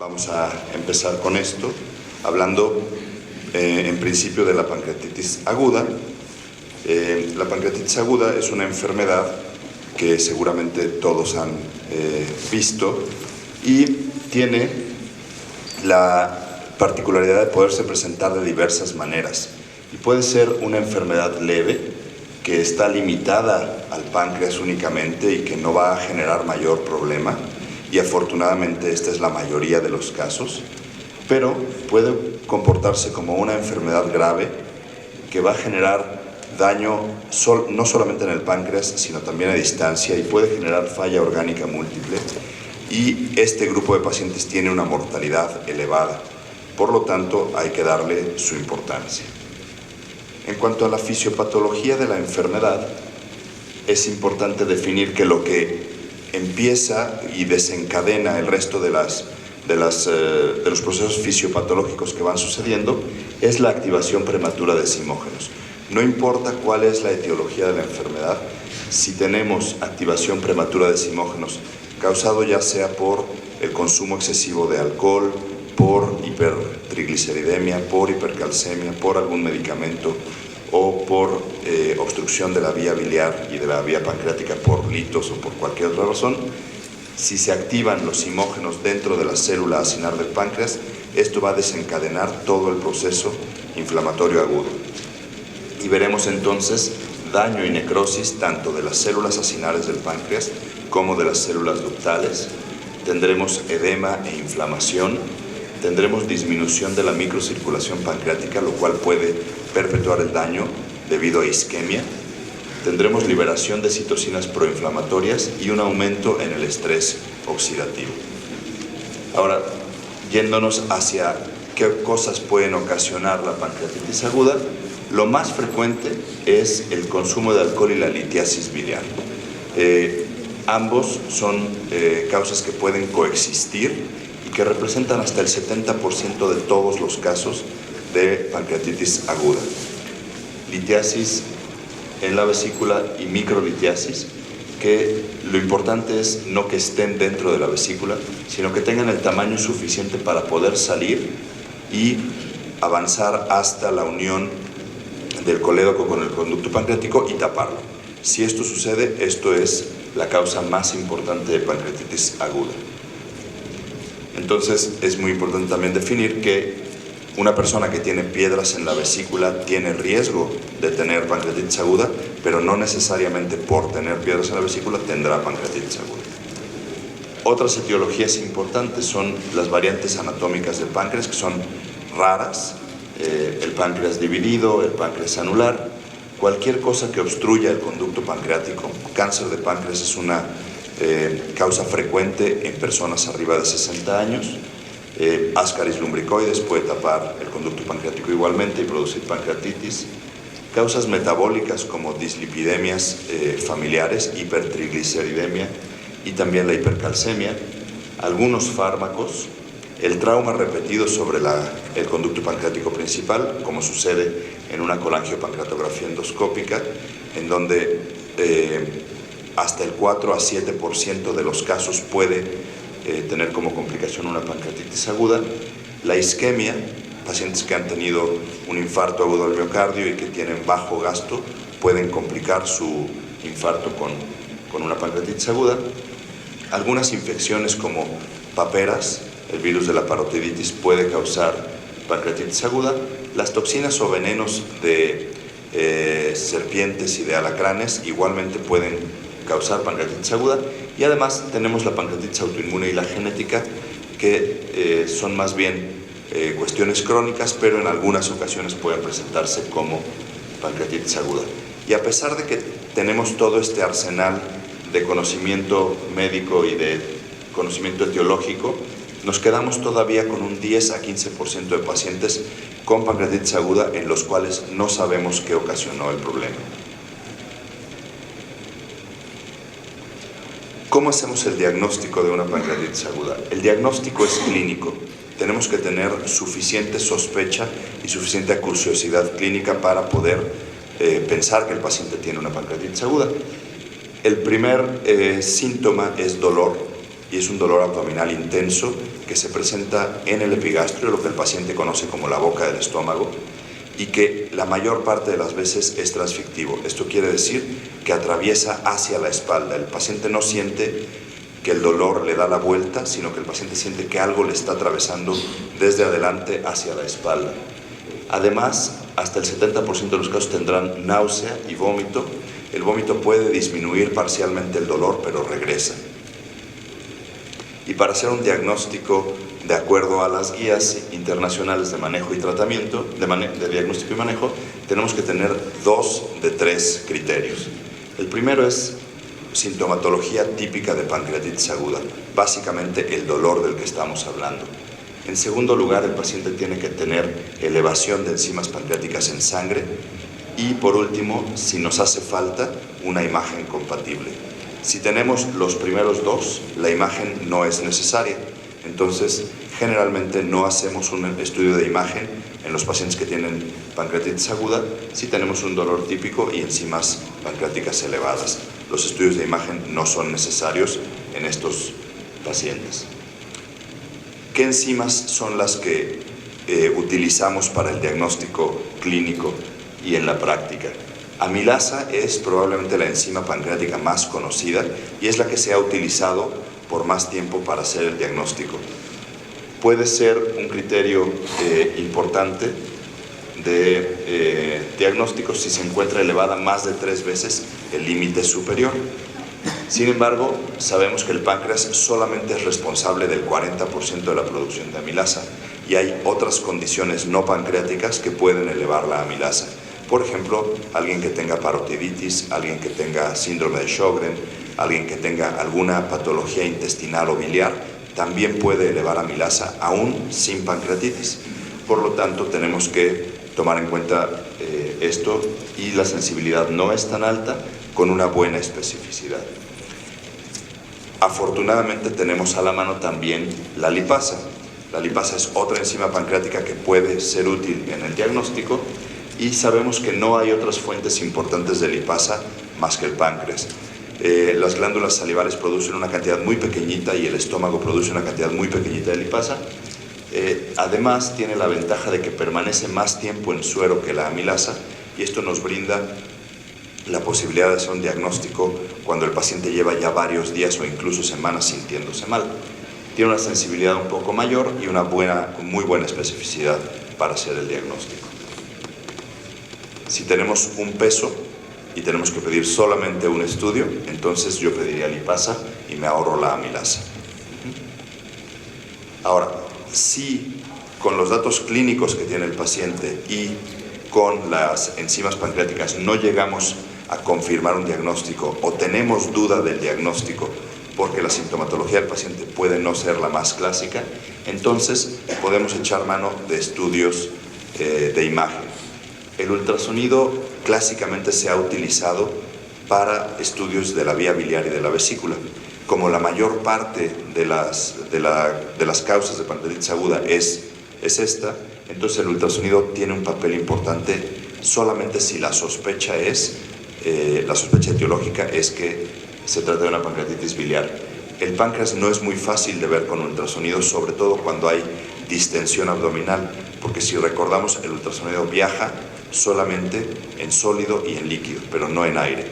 Vamos a empezar con esto, hablando en principio de la pancreatitis aguda. La pancreatitis aguda es una enfermedad que seguramente todos han visto y tiene la particularidad de poderse presentar de diversas maneras. Y puede ser una enfermedad leve que está limitada al páncreas únicamente y que no va a generar mayor problema. Y afortunadamente esta es la mayoría de los casos, pero puede comportarse como una enfermedad grave que va a generar daño no solamente en el páncreas, sino también a distancia y puede generar falla orgánica múltiple, y este grupo de pacientes tiene una mortalidad elevada. Por lo tanto, hay que darle su importancia. En cuanto a la fisiopatología de la enfermedad, es importante definir que lo que empieza y desencadena el resto de los procesos fisiopatológicos que van sucediendo es la activación prematura de simógenos. No importa cuál es la etiología de la enfermedad, si tenemos activación prematura de simógenos causado ya sea por el consumo excesivo de alcohol, por hipertrigliceridemia, por hipercalcemia, por algún medicamento o por obstrucción de la vía biliar y de la vía pancreática por litos o por cualquier otra razón, si se activan los simógenos dentro de la célula acinar del páncreas, esto va a desencadenar todo el proceso inflamatorio agudo. Y veremos entonces daño y necrosis tanto de las células acinares del páncreas como de las células ductales. Tendremos edema e inflamación. Tendremos disminución de la microcirculación pancreática, lo cual puede perpetuar el daño debido a isquemia. Tendremos liberación de citocinas proinflamatorias y un aumento en el estrés oxidativo. Ahora, yéndonos hacia qué cosas pueden ocasionar la pancreatitis aguda, lo más frecuente es el consumo de alcohol y la litiasis biliar. Ambos son causas que pueden coexistir y que representan hasta el 70% de todos los casos de pancreatitis aguda. Litiasis en la vesícula y microlitiasis, que lo importante es no que estén dentro de la vesícula, sino que tengan el tamaño suficiente para poder salir y avanzar hasta la unión del colédoco con el conducto pancreático y taparlo. Si esto sucede, esto es la causa más importante de pancreatitis aguda. Entonces es muy importante también definir que una persona que tiene piedras en la vesícula tiene riesgo de tener pancreatitis aguda, pero no necesariamente por tener piedras en la vesícula tendrá pancreatitis aguda. Otras etiologías importantes son las variantes anatómicas del páncreas, que son raras, el páncreas dividido, el páncreas anular, cualquier cosa que obstruya el conducto pancreático. Cáncer de páncreas es una causa frecuente en personas arriba de 60 años. Ascaris lumbricoides puede tapar el conducto pancreático igualmente y producir pancreatitis. Causas metabólicas como dislipidemias familiares, hipertrigliceridemia y también la hipercalcemia. Algunos fármacos, el trauma repetido sobre el conducto pancreático principal, como sucede en una colangiopancreatografía endoscópica, en donde hasta el 4 a 7% de los casos puede tener como complicación una pancreatitis aguda. La isquemia, pacientes que han tenido un infarto agudo del miocardio y que tienen bajo gasto, pueden complicar su infarto con una pancreatitis aguda. Algunas infecciones como paperas, el virus de la parotiditis puede causar pancreatitis aguda. Las toxinas o venenos de serpientes y de alacranes igualmente pueden causar pancreatitis aguda, y además tenemos la pancreatitis autoinmune y la genética, que son más bien cuestiones crónicas, pero en algunas ocasiones pueden presentarse como pancreatitis aguda. Y a pesar de que tenemos todo este arsenal de conocimiento médico y de conocimiento etiológico, nos quedamos todavía con un 10 a 15% de pacientes con pancreatitis aguda en los cuales no sabemos qué ocasionó el problema. ¿Cómo hacemos el diagnóstico de una pancreatitis aguda? El diagnóstico es clínico. Tenemos que tener suficiente sospecha y suficiente acuciosidad clínica para poder pensar que el paciente tiene una pancreatitis aguda. El primer síntoma es dolor, y es un dolor abdominal intenso que se presenta en el epigastrio, lo que el paciente conoce como la boca del estómago, y que la mayor parte de las veces es transfictivo. Esto quiere decir que atraviesa hacia la espalda. El paciente no siente que el dolor le da la vuelta, sino que el paciente siente que algo le está atravesando desde adelante hacia la espalda. Además, hasta el 70% de los casos tendrán náusea y vómito. El vómito puede disminuir parcialmente el dolor, pero regresa. Y para hacer un diagnóstico de acuerdo a las guías internacionales de manejo y tratamiento, de diagnóstico y manejo, tenemos que tener 2 de 3 criterios. El primero es sintomatología típica de pancreatitis aguda, básicamente el dolor del que estamos hablando. En segundo lugar, el paciente tiene que tener elevación de enzimas pancreáticas en sangre y, por último, si nos hace falta, una imagen compatible. Si tenemos los primeros 2, la imagen no es necesaria. Entonces, generalmente no hacemos un estudio de imagen en los pacientes que tienen pancreatitis aguda si tenemos un dolor típico y enzimas pancreáticas elevadas. Los estudios de imagen no son necesarios en estos pacientes. ¿Qué enzimas son las que utilizamos para el diagnóstico clínico y en la práctica? Amilasa es probablemente la enzima pancreática más conocida y es la que se ha utilizado por más tiempo para hacer el diagnóstico. Puede ser un criterio importante de diagnóstico si se encuentra elevada más de 3 veces el límite superior. Sin embargo, sabemos que el páncreas solamente es responsable del 40% de la producción de amilasa y hay otras condiciones no pancreáticas que pueden elevar la amilasa. Por ejemplo, alguien que tenga parotiditis, alguien que tenga síndrome de Sjögren, alguien que tenga alguna patología intestinal o biliar, también puede elevar amilasa aún sin pancreatitis. Por lo tanto, tenemos que tomar en cuenta esto y la sensibilidad no es tan alta con una buena especificidad. Afortunadamente tenemos a la mano también la lipasa. La lipasa es otra enzima pancreática que puede ser útil en el diagnóstico y sabemos que no hay otras fuentes importantes de lipasa más que el páncreas. Las glándulas salivales producen una cantidad muy pequeñita y el estómago produce una cantidad muy pequeñita de lipasa. Además tiene la ventaja de que permanece más tiempo en suero que la amilasa y esto nos brinda la posibilidad de hacer un diagnóstico cuando el paciente lleva ya varios días o incluso semanas sintiéndose mal. Tiene una sensibilidad un poco mayor y una muy buena especificidad para hacer el diagnóstico. Si tenemos un peso y tenemos que pedir solamente un estudio, entonces yo pediría lipasa y me ahorro la amilasa. Ahora, si con los datos clínicos que tiene el paciente y con las enzimas pancreáticas no llegamos a confirmar un diagnóstico o tenemos duda del diagnóstico porque la sintomatología del paciente puede no ser la más clásica, entonces podemos echar mano de estudios de imagen. El ultrasonido clásicamente se ha utilizado para estudios de la vía biliar y de la vesícula. Como la mayor parte de las causas de pancreatitis aguda es esta, entonces el ultrasonido tiene un papel importante solamente si la sospecha etiológica es que se trata de una pancreatitis biliar. El páncreas no es muy fácil de ver con ultrasonido, sobre todo cuando hay distensión abdominal, porque si recordamos, el ultrasonido viaja solamente en sólido y en líquido, pero no en aire.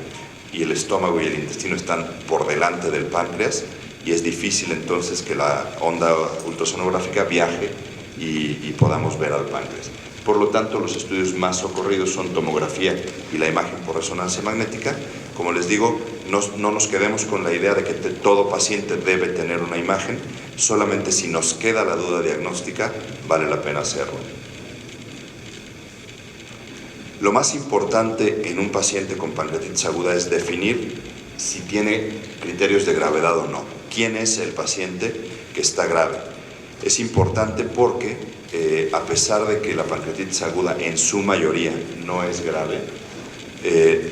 Y el estómago y el intestino están por delante del páncreas y es difícil entonces que la onda ultrasonográfica viaje y podamos ver al páncreas. Por lo tanto, los estudios más socorridos son tomografía y la imagen por resonancia magnética. Como les digo, no nos quedemos con la idea de que todo paciente debe tener una imagen, solamente si nos queda la duda diagnóstica, vale la pena hacerlo. Lo más importante en un paciente con pancreatitis aguda es definir si tiene criterios de gravedad o no. ¿Quién es el paciente que está grave? Es importante porque a pesar de que la pancreatitis aguda en su mayoría no es grave,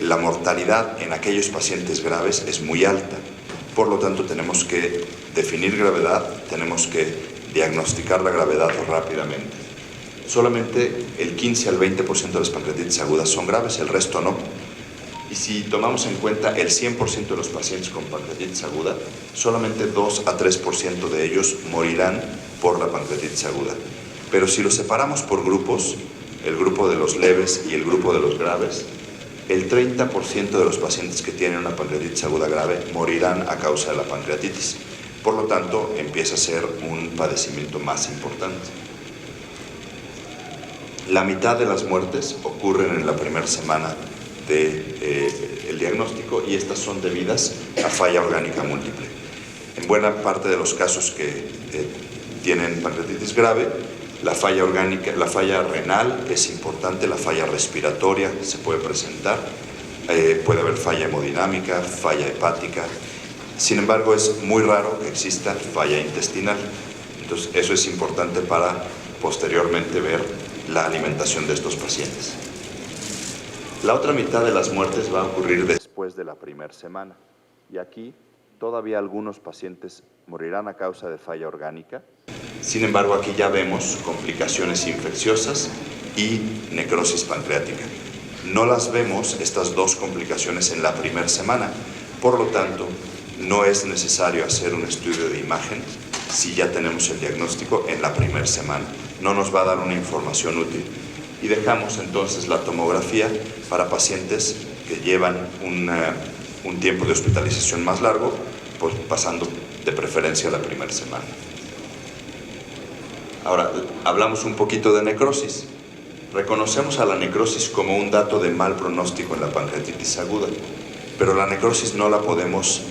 la mortalidad en aquellos pacientes graves es muy alta. Por lo tanto, tenemos que definir gravedad, tenemos que diagnosticar la gravedad rápidamente. Solamente el 15 al 20% de las pancreatitis agudas son graves, el resto no. Y si tomamos en cuenta el 100% de los pacientes con pancreatitis aguda, solamente 2 a 3% de ellos morirán por la pancreatitis aguda. Pero si los separamos por grupos, el grupo de los leves y el grupo de los graves, el 30% de los pacientes que tienen una pancreatitis aguda grave morirán a causa de la pancreatitis. Por lo tanto, empieza a ser un padecimiento más importante. La mitad de las muertes ocurren en la primera semana del diagnóstico y estas son debidas a falla orgánica múltiple. En buena parte de los casos que tienen pancreatitis grave, la falla orgánica, la falla renal es importante, la falla respiratoria se puede presentar, puede haber falla hemodinámica, falla hepática. Sin embargo, es muy raro que exista falla intestinal. Entonces, eso es importante para posteriormente ver la alimentación de estos pacientes. La otra mitad de las muertes va a ocurrir después de la primera semana. Y aquí todavía algunos pacientes morirán a causa de falla orgánica. Sin embargo, aquí ya vemos complicaciones infecciosas y necrosis pancreática. No las vemos, estas dos complicaciones, en la primera semana. Por lo tanto, no es necesario hacer un estudio de imagen si ya tenemos el diagnóstico en la primera semana. No nos va a dar una información útil. Y dejamos entonces la tomografía para pacientes que llevan un tiempo de hospitalización más largo, pues pasando de preferencia a la primera semana. Ahora, hablamos un poquito de necrosis. Reconocemos a la necrosis como un dato de mal pronóstico en la pancreatitis aguda, pero la necrosis no la podemos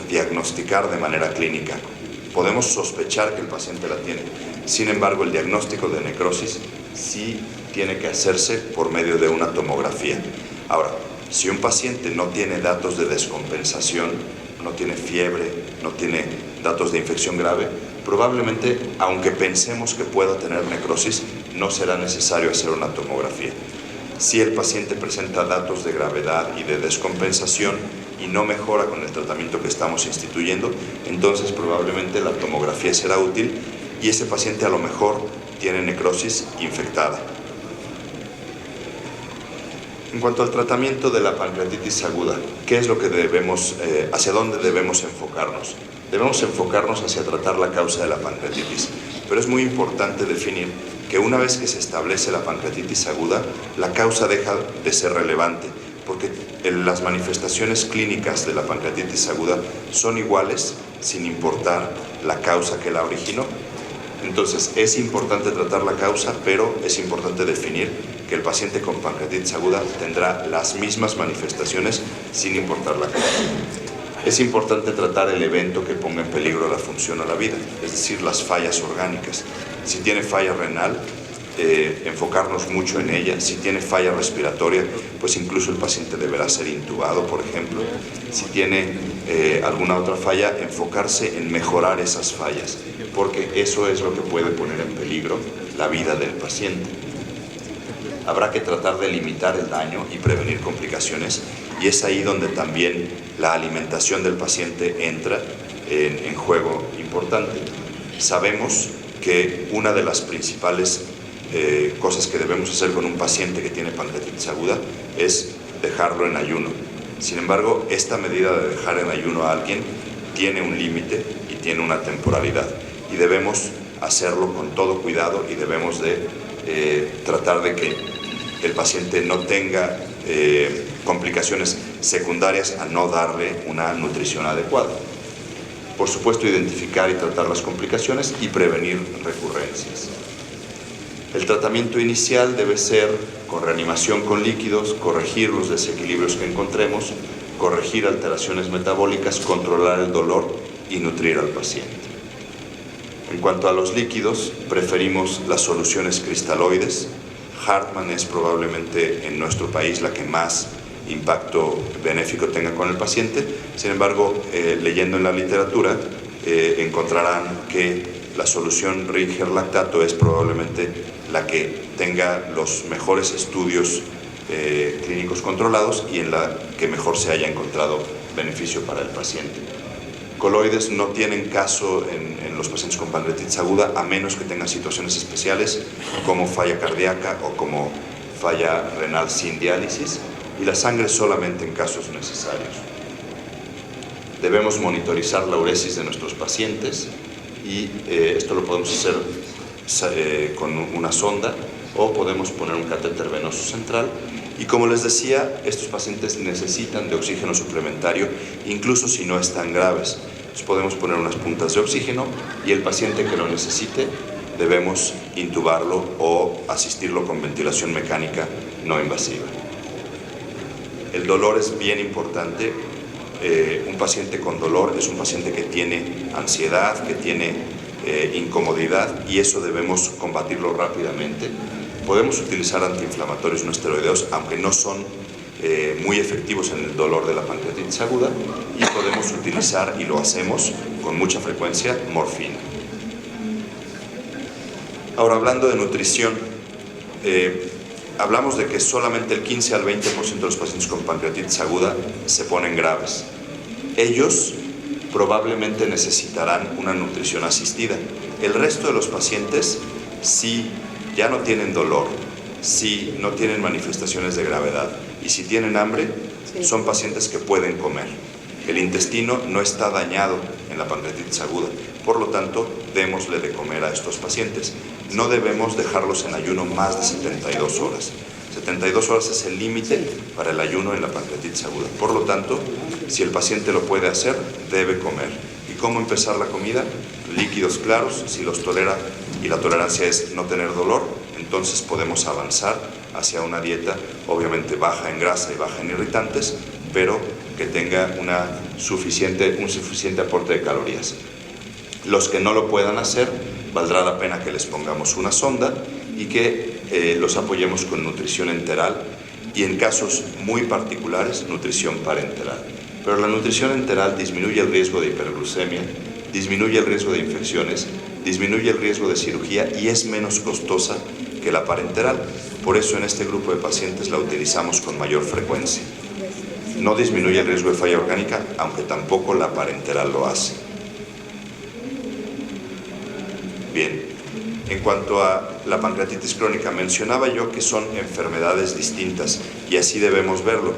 diagnosticar de manera clínica. Podemos sospechar que el paciente la tiene. Sin embargo, el diagnóstico de necrosis sí tiene que hacerse por medio de una tomografía. Ahora, si un paciente no tiene datos de descompensación, no tiene fiebre, no tiene datos de infección grave, probablemente, aunque pensemos que pueda tener necrosis, no será necesario hacer una tomografía. Si el paciente presenta datos de gravedad y de descompensación y no mejora con el tratamiento que estamos instituyendo, entonces probablemente la tomografía será útil y ese paciente a lo mejor tiene necrosis infectada. En cuanto al tratamiento de la pancreatitis aguda, ¿qué es lo que hacia dónde debemos enfocarnos? Debemos enfocarnos hacia tratar la causa de la pancreatitis, pero es muy importante definir que una vez que se establece la pancreatitis aguda, la causa deja de ser relevante, porque las manifestaciones clínicas de la pancreatitis aguda son iguales sin importar la causa que la originó. Entonces, es importante tratar la causa, pero es importante definir que el paciente con pancreatitis aguda tendrá las mismas manifestaciones sin importar la causa. Es importante tratar el evento que ponga en peligro la función o la vida, es decir, las fallas orgánicas. Si tiene falla renal, enfocarnos mucho en ella. Si tiene falla respiratoria, pues incluso el paciente deberá ser intubado, por ejemplo. Si tiene alguna otra falla, enfocarse en mejorar esas fallas, porque eso es lo que puede poner en peligro la vida del paciente. Habrá que tratar de limitar el daño y prevenir complicaciones, y es ahí donde también la alimentación del paciente entra en juego importante. Sabemos que una de las principales cosas que debemos hacer con un paciente que tiene pancreatitis aguda es dejarlo en ayuno. Sin embargo, esta medida de dejar en ayuno a alguien tiene un límite y tiene una temporalidad, y debemos hacerlo con todo cuidado y debemos de tratar de que el paciente no tenga complicaciones secundarias a no darle una nutrición adecuada. Por supuesto, identificar y tratar las complicaciones y prevenir recurrencias. El tratamiento inicial debe ser con reanimación con líquidos, corregir los desequilibrios que encontremos, corregir alteraciones metabólicas, controlar el dolor y nutrir al paciente. En cuanto a los líquidos, preferimos las soluciones cristaloides. Hartmann es probablemente en nuestro país la que más impacto benéfico tenga con el paciente. Sin embargo, leyendo en la literatura, encontrarán que la solución Ringer lactato es probablemente la que tenga los mejores estudios clínicos controlados y en la que mejor se haya encontrado beneficio para el paciente. Coloides no tienen caso en los pacientes con pancreatitis aguda, a menos que tengan situaciones especiales como falla cardíaca o como falla renal sin diálisis, y la sangre solamente en casos necesarios. Debemos monitorizar la uresis de nuestros pacientes y esto lo podemos hacer con una sonda o podemos poner un catéter venoso central. Y como les decía, estos pacientes necesitan de oxígeno suplementario, incluso si no están graves. Entonces podemos poner unas puntas de oxígeno y el paciente que lo necesite debemos intubarlo o asistirlo con ventilación mecánica no invasiva. El dolor es bien importante. Un paciente con dolor es un paciente que tiene ansiedad, que tiene incomodidad, y eso debemos combatirlo rápidamente. Podemos utilizar antiinflamatorios no esteroideos, aunque no son muy efectivos en el dolor de la pancreatitis aguda, y podemos utilizar, y lo hacemos con mucha frecuencia, morfina. Ahora, hablando de nutrición, hablamos de que solamente el 15 al 20% de los pacientes con pancreatitis aguda se ponen graves. Ellos probablemente necesitarán una nutrición asistida. El resto de los pacientes, si ya no tienen dolor, si no tienen manifestaciones de gravedad y si tienen hambre, son pacientes que pueden comer. El intestino no está dañado en la pancreatitis aguda, por lo tanto, démosle de comer a estos pacientes. No debemos dejarlos en ayuno más de 72 horas. 72 horas es el límite para el ayuno en la pancreatitis aguda. Por lo tanto, si el paciente lo puede hacer, debe comer. ¿Y cómo empezar la comida? Líquidos claros, si los tolera y la tolerancia es no tener dolor, entonces podemos avanzar hacia una dieta obviamente baja en grasa y baja en irritantes, pero que tenga un suficiente aporte de calorías. Los que no lo puedan hacer, valdrá la pena que les pongamos una sonda y que los apoyemos con nutrición enteral y, en casos muy particulares, nutrición parenteral. Pero la nutrición enteral disminuye el riesgo de hiperglucemia, disminuye el riesgo de infecciones, disminuye el riesgo de cirugía y es menos costosa que la parenteral. Por eso en este grupo de pacientes la utilizamos con mayor frecuencia. No disminuye el riesgo de falla orgánica, aunque tampoco la parenteral lo hace. Bien, en cuanto a la pancreatitis crónica, mencionaba yo que son enfermedades distintas y así debemos verlo.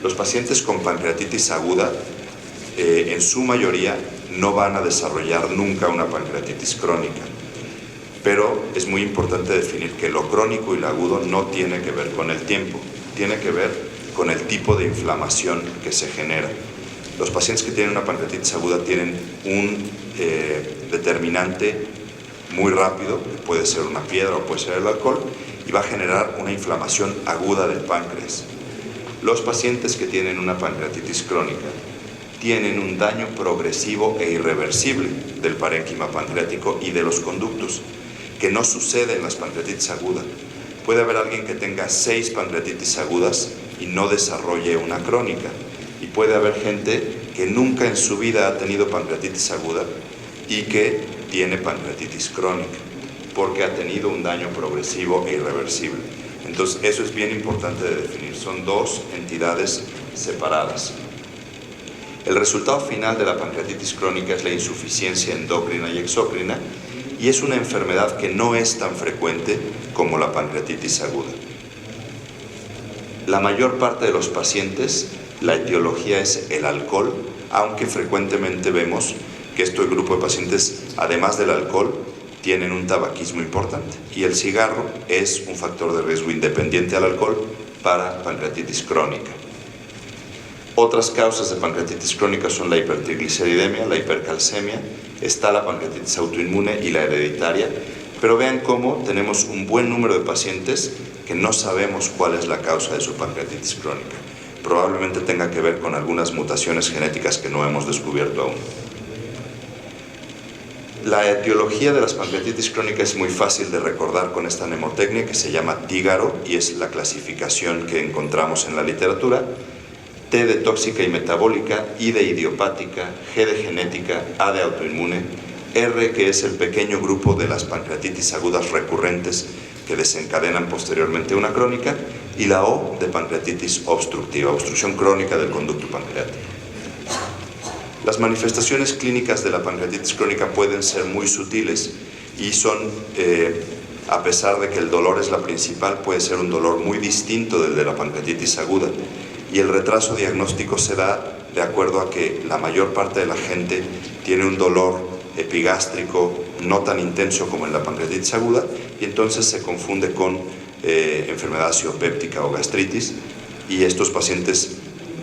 Los pacientes con pancreatitis aguda, en su mayoría, no van a desarrollar nunca una pancreatitis crónica. Pero es muy importante definir que lo crónico y lo agudo no tiene que ver con el tiempo, tiene que ver con el tipo de inflamación que se genera. Los pacientes que tienen una pancreatitis aguda tienen un determinante muy rápido, que puede ser una piedra o puede ser el alcohol, y va a generar una inflamación aguda del páncreas. Los pacientes que tienen una pancreatitis crónica tienen un daño progresivo e irreversible del parénquima pancreático y de los conductos, que no sucede en las pancreatitis agudas. Puede haber alguien que tenga 6 pancreatitis agudas y no desarrolle una crónica, y puede haber gente que nunca en su vida ha tenido pancreatitis aguda y que tiene pancreatitis crónica, porque ha tenido un daño progresivo e irreversible. Entonces, eso es bien importante de definir. Son dos entidades separadas. El resultado final de la pancreatitis crónica es la insuficiencia endocrina y exócrina, y es una enfermedad que no es tan frecuente como la pancreatitis aguda. La mayor parte de los pacientes, la etiología es el alcohol, aunque frecuentemente vemos que este grupo de pacientes, además del alcohol, tienen un tabaquismo importante, y el cigarro es un factor de riesgo independiente al alcohol para pancreatitis crónica. Otras causas de pancreatitis crónica son la hipertrigliceridemia, la hipercalcemia, está la pancreatitis autoinmune y la hereditaria, pero vean cómo tenemos un buen número de pacientes que no sabemos cuál es la causa de su pancreatitis crónica. Probablemente tenga que ver con algunas mutaciones genéticas que no hemos descubierto aún. La etiología de las pancreatitis crónicas es muy fácil de recordar con esta mnemotecnia que se llama TIGARO, y es la clasificación que encontramos en la literatura. T de tóxica y metabólica, I de idiopática, G de genética, A de autoinmune, R, que es el pequeño grupo de las pancreatitis agudas recurrentes que desencadenan posteriormente una crónica, y la O de pancreatitis obstructiva, obstrucción crónica del conducto pancreático. Las manifestaciones clínicas de la pancreatitis crónica pueden ser muy sutiles y son, a pesar de que el dolor es la principal, puede ser un dolor muy distinto del de la pancreatitis aguda. Y el retraso diagnóstico se da de acuerdo a que la mayor parte de la gente tiene un dolor epigástrico no tan intenso como en la pancreatitis aguda, y entonces se confunde con enfermedad ciopéptica o gastritis, y estos pacientes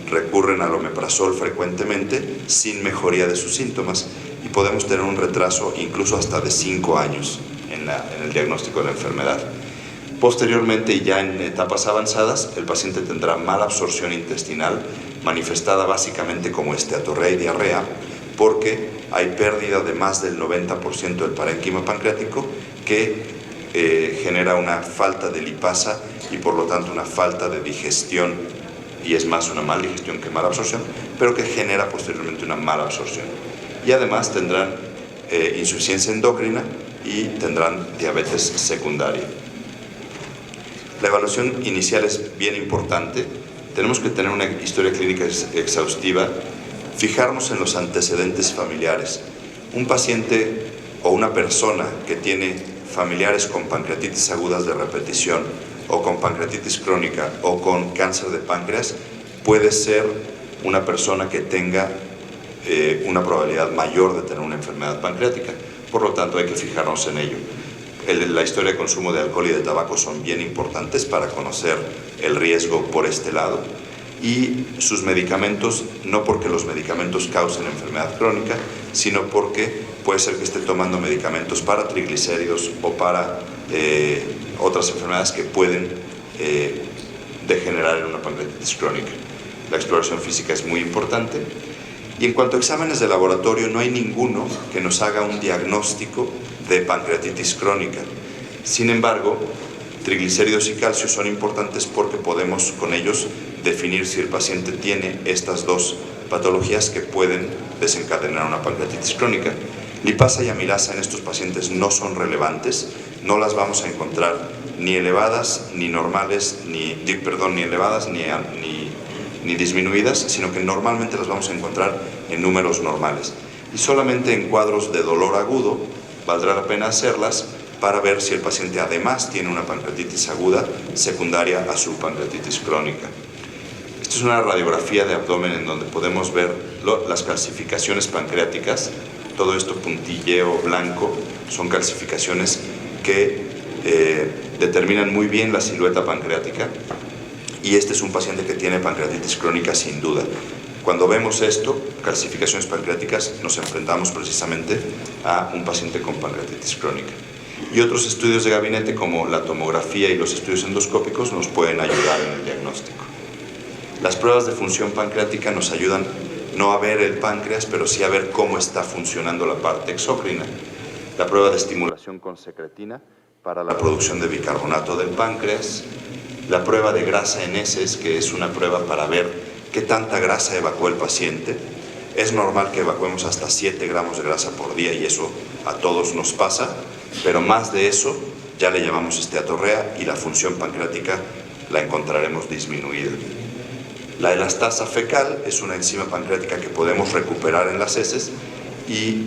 recurren al omeprazol frecuentemente sin mejoría de sus síntomas, y podemos tener un retraso incluso hasta de 5 años en el diagnóstico de la enfermedad. Posteriormente, y ya en etapas avanzadas, el paciente tendrá mala absorción intestinal, manifestada básicamente como esteatorrea y diarrea, porque hay pérdida de más del 90% del parénquima pancreático, que genera una falta de lipasa y por lo tanto una falta de digestión, y es más una mala digestión que mala absorción, pero que genera posteriormente una mala absorción. Y además tendrán insuficiencia endocrina y tendrán diabetes secundaria. La evaluación inicial es bien importante. Tenemos que tener una historia clínica exhaustiva, fijarnos en los antecedentes familiares. Un paciente o una persona que tiene familiares con pancreatitis agudas de repetición o con pancreatitis crónica o con cáncer de páncreas puede ser una persona que tenga una probabilidad mayor de tener una enfermedad pancreática. Por lo tanto, hay que fijarnos en ello. La historia de consumo de alcohol y de tabaco son bien importantes para conocer el riesgo por este lado, y sus medicamentos, no porque los medicamentos causen enfermedad crónica, sino porque puede ser que esté tomando medicamentos para triglicéridos o para otras enfermedades que pueden degenerar en una pancreatitis crónica. La exploración física es muy importante. Y en cuanto a exámenes de laboratorio, no hay ninguno que nos haga un diagnóstico de pancreatitis crónica. Sin embargo, triglicéridos y calcio son importantes porque podemos con ellos definir si el paciente tiene estas dos patologías que pueden desencadenar una pancreatitis crónica. Lipasa y amilasa en estos pacientes no son relevantes, no las vamos a encontrar ni elevadas, ni normales, ni elevadas, ni disminuidas, sino que normalmente las vamos a encontrar en números normales. Y solamente en cuadros de dolor agudo valdrá la pena hacerlas para ver si el paciente además tiene una pancreatitis aguda secundaria a su pancreatitis crónica. Esta es una radiografía de abdomen en donde podemos ver las calcificaciones pancreáticas. Todo esto puntilleo blanco son calcificaciones que determinan muy bien la silueta pancreática, y este es un paciente que tiene pancreatitis crónica sin duda. Cuando vemos esto, calcificaciones pancreáticas, nos enfrentamos precisamente a un paciente con pancreatitis crónica. Y otros estudios de gabinete como la tomografía y los estudios endoscópicos nos pueden ayudar en el diagnóstico. Las pruebas de función pancreática nos ayudan no a ver el páncreas, pero sí a ver cómo está funcionando la parte exócrina. La prueba de estimulación con secretina para la producción de bicarbonato del páncreas, la prueba de grasa en heces, que es una prueba para ver qué tanta grasa evacuó el paciente. Es normal que evacuemos hasta 7 gramos de grasa por día, y eso a todos nos pasa, pero más de eso ya le llamamos esteatorrea, y la función pancreática la encontraremos disminuida. La elastasa fecal es una enzima pancreática que podemos recuperar en las heces, y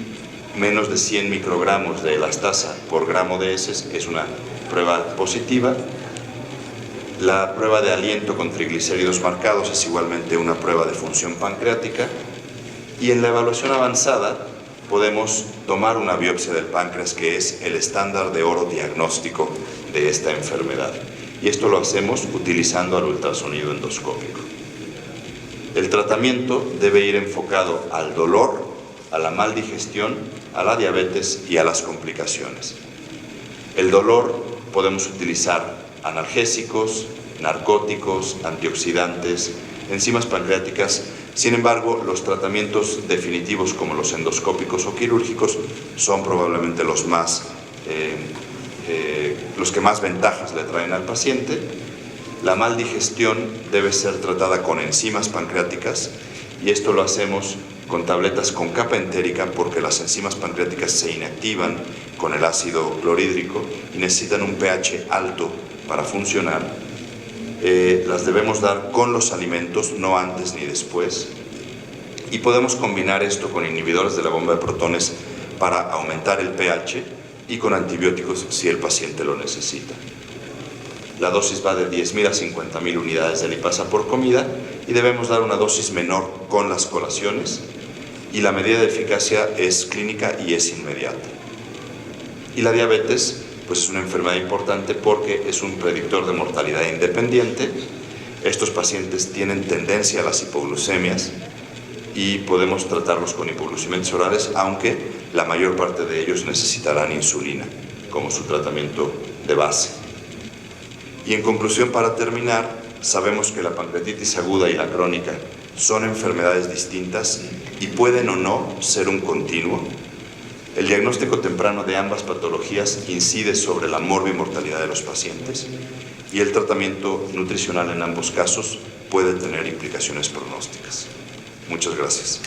menos de 100 microgramos de elastasa por gramo de heces es una prueba positiva. La prueba de aliento con triglicéridos marcados es igualmente una prueba de función pancreática, y en la evaluación avanzada podemos tomar una biopsia del páncreas, que es el estándar de oro diagnóstico de esta enfermedad, y esto lo hacemos utilizando el ultrasonido endoscópico. El tratamiento debe ir enfocado al dolor, a la maldigestión, a la diabetes y a las complicaciones. El dolor podemos utilizar analgésicos, narcóticos, antioxidantes, enzimas pancreáticas. Sin embargo, los tratamientos definitivos como los endoscópicos o quirúrgicos son probablemente los que más ventajas le traen al paciente. La maldigestión debe ser tratada con enzimas pancreáticas, y esto lo hacemos con tabletas con capa entérica, porque las enzimas pancreáticas se inactivan con el ácido clorhídrico y necesitan un pH alto para funcionar. Las debemos dar con los alimentos, no antes ni después, y podemos combinar esto con inhibidores de la bomba de protones para aumentar el pH, y con antibióticos si el paciente lo necesita. La dosis va de 10.000 a 50.000 unidades de lipasa por comida, y debemos dar una dosis menor con las colaciones. y la medida de eficacia es clínica y es inmediata. Y la diabetes, pues es una enfermedad importante porque es un predictor de mortalidad independiente. Estos pacientes tienen tendencia a las hipoglucemias y podemos tratarlos con hipoglucemiantes orales, aunque la mayor parte de ellos necesitarán insulina como su tratamiento de base. Y en conclusión, para terminar, sabemos que la pancreatitis aguda y la crónica son enfermedades distintas y pueden o no ser un continuo. El diagnóstico temprano de ambas patologías incide sobre la morbimortalidad de los pacientes y el tratamiento nutricional en ambos casos puede tener implicaciones pronósticas. Muchas gracias.